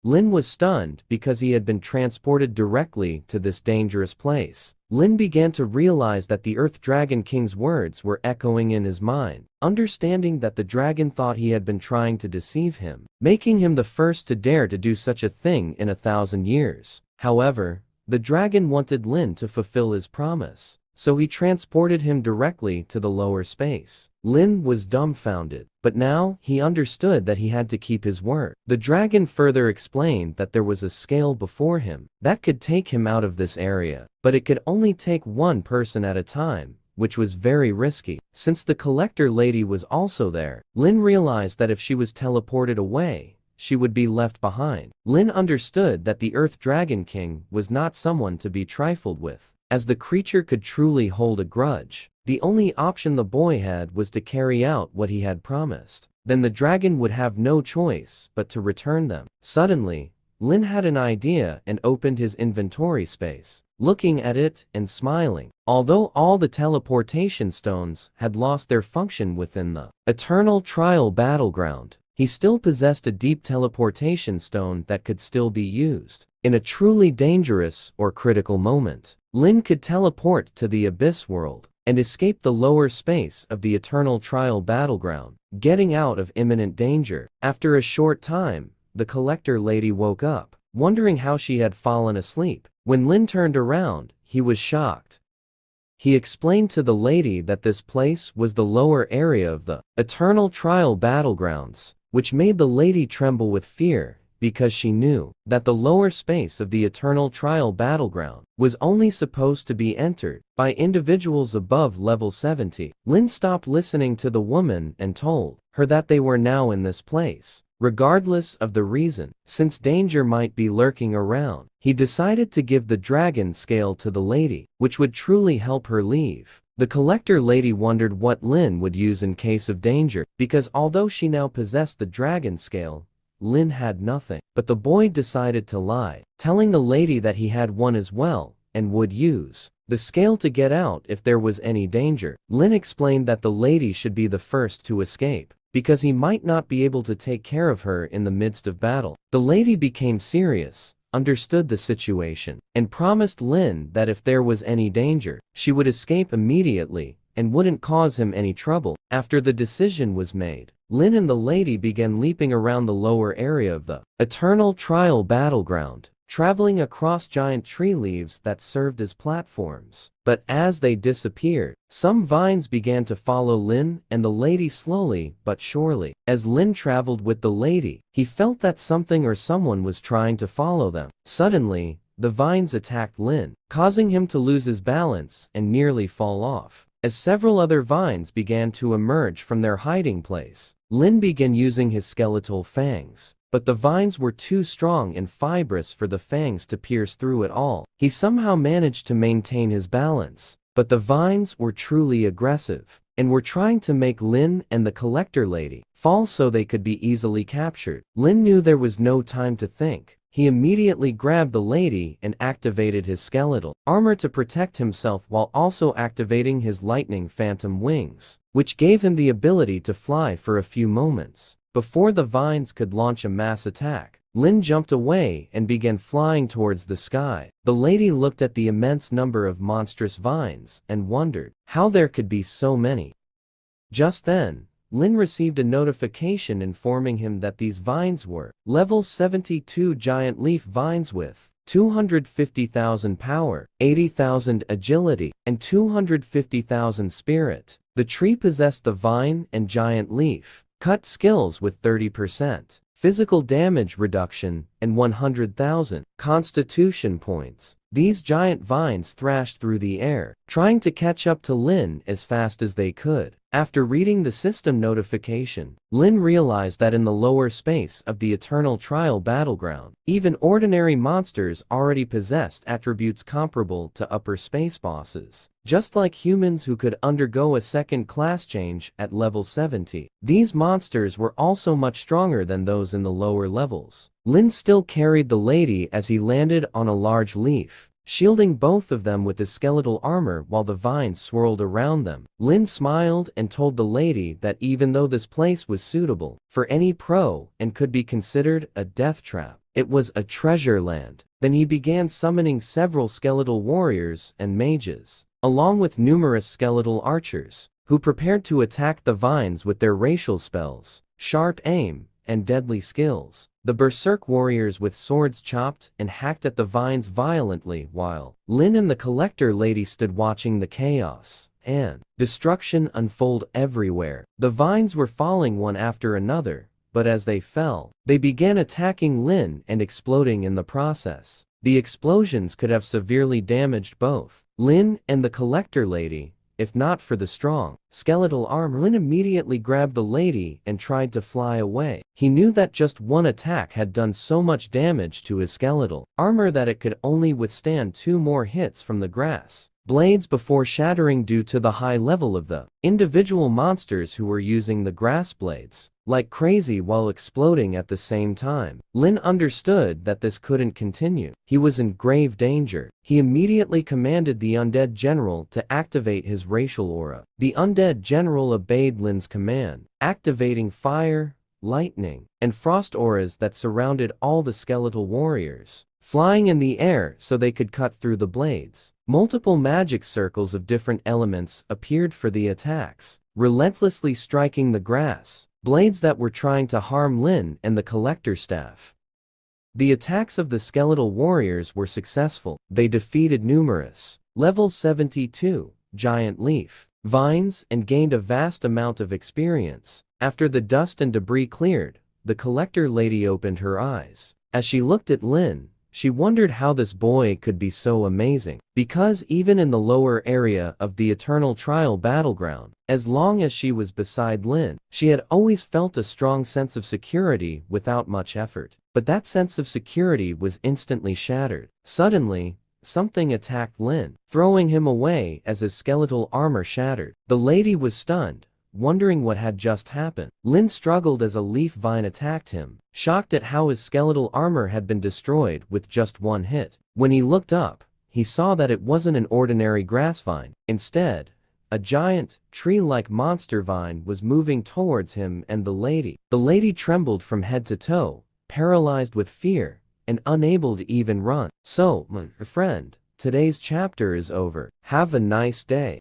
Lin was stunned because he had been transported directly to this dangerous place. Lin began to realize that the Earth Dragon King's words were echoing in his mind, understanding that the dragon thought he had been trying to deceive him, making him the first to dare to do such a thing in 1,000 years. However, the dragon wanted Lin to fulfill his promise, so he transported him directly to the lower space. Lin was dumbfounded, but now he understood that he had to keep his word. The dragon further explained that there was a scale before him that could take him out of this area, but it could only take one person at a time, which was very risky. Since the collector lady was also there, Lin realized that if she was teleported away, she would be left behind. Lin understood that the Earth Dragon King was not someone to be trifled with, as the creature could truly hold a grudge. The only option the boy had was to carry out what he had promised. Then the dragon would have no choice but to return them. Suddenly, Lin had an idea and opened his inventory space, looking at it and smiling. Although all the teleportation stones had lost their function within the Eternal Trial Battleground, he still possessed a deep teleportation stone that could still be used. In a truly dangerous or critical moment, Lin could teleport to the Abyss World and escape the lower space of the Eternal Trial Battleground, getting out of imminent danger. After a short time, the collector lady woke up, wondering how she had fallen asleep. When Lin turned around, he was shocked. He explained to the lady that this place was the lower area of the Eternal Trial Battlegrounds, which made the lady tremble with fear, because she knew that the lower space of the Eternal Trial Battleground was only supposed to be entered by individuals above level 70. Lin stopped listening to the woman and told her that they were now in this place, regardless of the reason. Since danger might be lurking around, he decided to give the dragon scale to the lady, which would truly help her leave. The collector lady wondered what Lin would use in case of danger, because although she now possessed the dragon scale, Lin had nothing. But the boy decided to lie, telling the lady that he had one as well, and would use the scale to get out if there was any danger. Lin explained that the lady should be the first to escape, because he might not be able to take care of her in the midst of battle. The lady became serious, understood the situation, and promised Lin that if there was any danger, she would escape immediately and wouldn't cause him any trouble. After the decision was made, Lin and the lady began leaping around the lower area of the Eternal Trial Battleground, traveling across giant tree leaves that served as platforms. But as they disappeared, some vines began to follow Lin and the lady slowly but surely. As Lin traveled with the lady, he felt that something or someone was trying to follow them. Suddenly, the vines attacked Lin, causing him to lose his balance and nearly fall off. As several other vines began to emerge from their hiding place, Lin began using his skeletal fangs, but the vines were too strong and fibrous for the fangs to pierce through at all. He somehow managed to maintain his balance, but the vines were truly aggressive, and were trying to make Lin and the collector lady fall so they could be easily captured. Lin knew there was no time to think. He immediately grabbed the lady and activated his skeletal armor to protect himself while also activating his lightning phantom wings, which gave him the ability to fly for a few moments. Before the vines could launch a mass attack, Lin jumped away and began flying towards the sky. The lady looked at the immense number of monstrous vines and wondered how there could be so many. Just then, Lin received a notification informing him that these vines were level 72 giant leaf vines with 250,000 power, 80,000 agility, and 250,000 spirit. The tree possessed the vine and giant leaf cut skills with 30% physical damage reduction and 100,000 constitution points. These giant vines thrashed through the air, trying to catch up to Lin as fast as they could. After reading the system notification, Lin realized that in the lower space of the Eternal Trial Battleground, even ordinary monsters already possessed attributes comparable to upper space bosses, just like humans who could undergo a second class change at level 70. These monsters were also much stronger than those in the lower levels. Lin still carried the lady as he landed on a large leaf, shielding both of them with his skeletal armor while the vines swirled around them. Lin smiled and told the lady that even though this place was suitable for any pro and could be considered a death trap, It was a treasure land. Then he began summoning several skeletal warriors and mages, along with numerous skeletal archers, who prepared to attack the vines with their racial spells, sharp aim, and deadly skills. The berserk warriors with swords chopped and hacked at the vines violently, while Lin and the collector lady stood watching the chaos and destruction unfold everywhere. The vines were falling one after another, but as they fell, they began attacking Lin and exploding in the process. The explosions could have severely damaged both Lin and the collector lady, if not for the strong skeletal arm. Lin immediately grabbed the lady and tried to fly away. He knew that just one attack had done so much damage to his skeletal armor that it could only withstand 2 more hits from the grass blades before shattering due to the high level of the individual monsters who were using the grass blades like crazy while exploding at the same time. Lin understood that this couldn't continue. He was in grave danger. He immediately commanded the undead general to activate his racial aura. The undead general obeyed Lin's command, activating fire, lightning, and frost auras that surrounded all the skeletal warriors, flying in the air so they could cut through the blades. Multiple magic circles of different elements appeared for the attacks, relentlessly striking the grass blades that were trying to harm Lin and the collector staff. The attacks of the skeletal warriors were successful. They defeated numerous level 72 giant leaf vines and gained a vast amount of experience. After the dust and debris cleared, the collector lady opened her eyes. As she looked at Lin, she wondered how this boy could be so amazing. Because even in the lower area of the Eternal Trial battleground, as long as she was beside Lin, she had always felt a strong sense of security without much effort. But that sense of security was instantly shattered. Suddenly, something attacked Lin, throwing him away as his skeletal armor shattered. The lady was stunned, wondering what had just happened. Lin struggled as a leaf vine attacked him, shocked at how his skeletal armor had been destroyed with just one hit. When he looked up, he saw that it wasn't an ordinary grass vine. Instead, a giant, tree-like monster vine was moving towards him and the lady. The lady trembled from head to toe, paralyzed with fear, and unable to even run. So, my friend, today's chapter is over. Have a nice day.